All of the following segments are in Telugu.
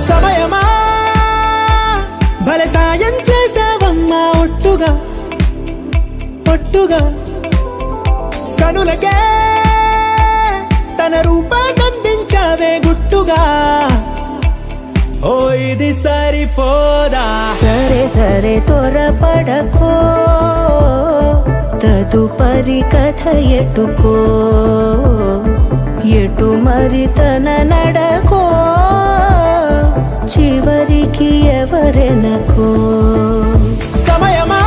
సమయమా భలే సాయం చేసావమ్మా ఒట్టుగా ఒట్టుగా కనులకే తన రూపాన్నందించావే గుట్టుగా ఓ ఇది సరిపోదా సరే సరే త్వరపడకో తదుపరి కథ ఎటుకో ఎటు మరి తన నడకో చివరికి ఎవరెనకో సమయమా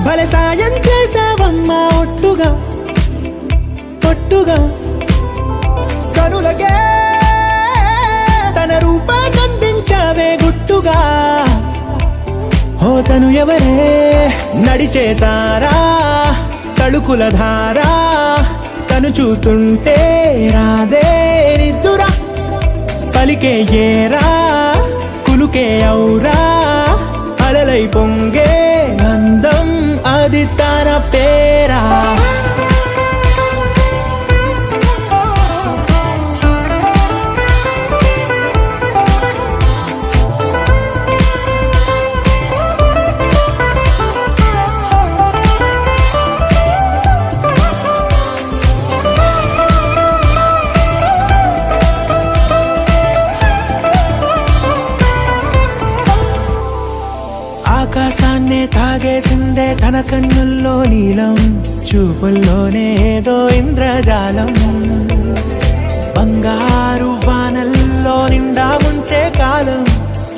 భలే సాయం చేసావమ్మా ఒట్టుగా ఒట్టుగా కనులకే తన రూపాన్నందించావే గుట్టుగా ఓ తను ఎవరే నడిచే తారా తళుకుల ధారా తను చూస్తుంటే రాదే నిద్దురా పలికే ఏరా కులుకే ఔరా అలలై పొంగే అందం అది తన పేరా ఆకాశాన్నే తాగేసిందే తన కన్నుల్లో నీలం చూపుల్లోనే ఏదో ఇంద్రజాలం బంగారు వానల్లో నిండా ముంచే కాలం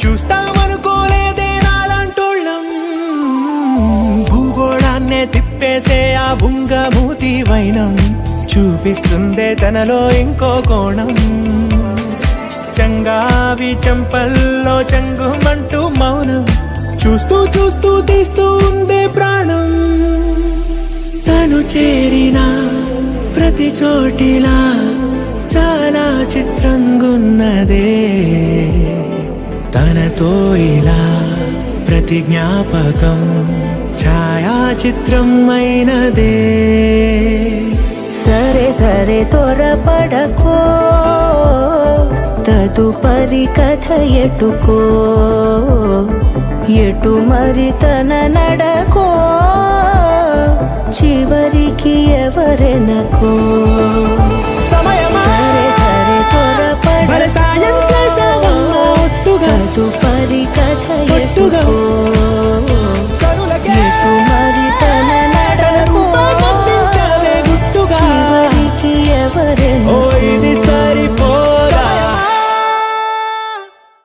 చూస్తామనుకోలేదే నాలాంటోళ్ళం భూగోళాన్నే తిప్పేసే ఆ బుంగమూతి వైనం చూపిస్తుందే తనలో ఇంకో కోణం చంగావి చెంపల్లో చెంగుమంటూ మౌనం చూస్తూ చూస్తూ తీస్తూ ఉందే ప్రాణం తను చేరిన ప్రతి చోటిలా చాలా చిత్రంగున్నదే తనతో ఇలా ప్రతి జ్ఞాపకం ఛాయాచిత్రం అయినదే సరే సరే త్వరపడకో తదుపరి కథ ఎటుకో ఎటు మరి తన నడకో చివరికి ఎవరెనకో